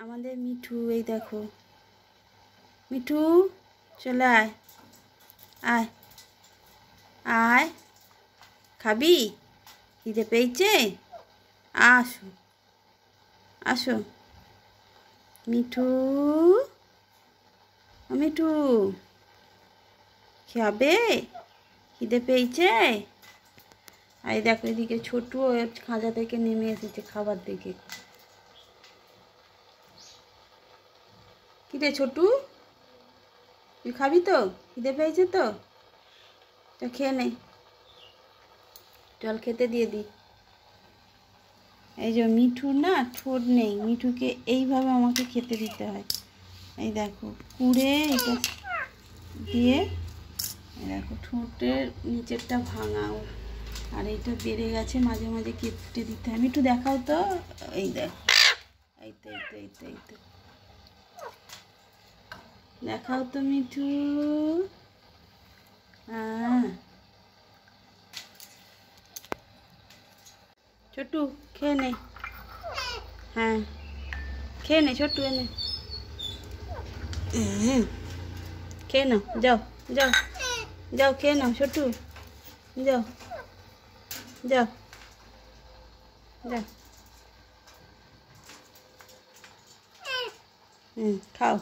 আমাদের মিঠু, এই দেখো মিঠু, চলে আয় আয় আয়, খাবি? খিদে পেয়েছে? আসো আসো মিঠু, মিঠু খাবে? খিদে পেয়েছে? আর দেখো এদিকে ছোটু খাঁচা থেকে নেমে এসেছে খাবার দিকে। খিদে ছোটু, তুই খাবি তো? খিদে পেয়েছে তো? তো খেয়ে নে, জল খেতে দিয়ে দি। এই যে মিঠুর না ঠোঁট নেই, মিঠুকে এইভাবে আমাকে খেতে দিতে হয়। এই দেখো কুড়ে এটা দিয়ে, দেখো ঠোঁটের নিচেরটা ভাঙাও, আর এইটা বেড়ে গেছে, মাঝে মাঝে কেটে দিতে হয়। মিঠু দেখাও তো, এই দেখো, এই তো এই তো এই তো এই তো, দেখাও তো মিঠু। হ্যাঁ ছোটু খেয়ে নে, হ্যাঁ খেয়ে নে ছোটু, এনে খেয়ে নাও, যাও যাও যাও খেয়ে নাও ছোটু, যাও যাও যাও, খাও।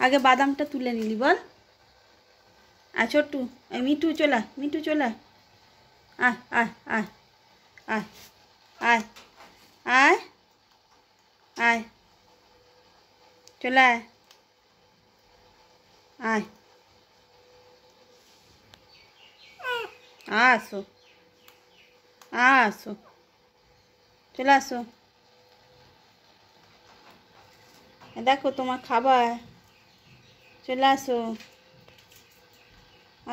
আগে বাদামটা তুলে নিলি বল। আর ছোট্টু, এই মিঠু চলা, মিঠু চলা, আয় আয় আয় আয় আয় আয় আয়, চলে আয় আয়, আসো আসো, চলে আসো। দেখো তোমার খাবার, চলে আসো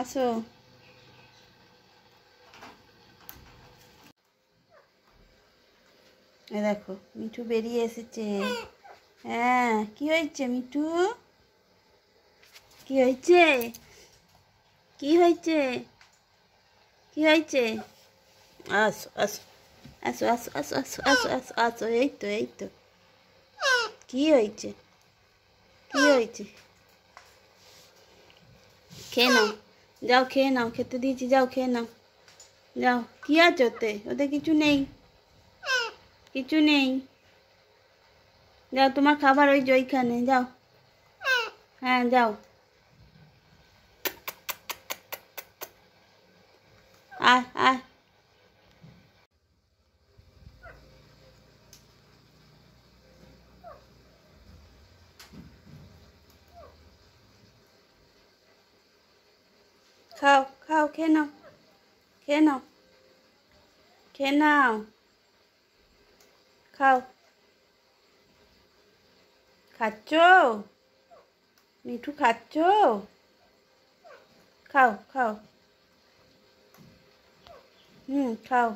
আসো। এ দেখো মিঠু বেরিয়ে এসেছে। হ্যাঁ কি হয়েছে মিঠু, কি হয়েছে, কি হয়েছে, কি হয়েছে? আসো আসো আসো আসো আসো আসো আসো আসো আসো, এই তো এই তো, কি হয়েছে, কি হয়েছে? খেয়ে নাও, যাও খেয়ে নাও, খেতে দিয়েছি, যাও খেয়ে নাও, যাও। কি আছে ওতে? ওতে কিছু নেই, কিছু নেই, যাও তোমার খাবার ওই যে ওইখানে, যাও, হ্যাঁ যাও, আয় আয়, খাও খাও, খেয়ে নাও, খেয়ে নাও, খেয়ে নাও, খাও। খাচ্ছ মিঠু, খাচ্ছ? খাও খাও, খাও।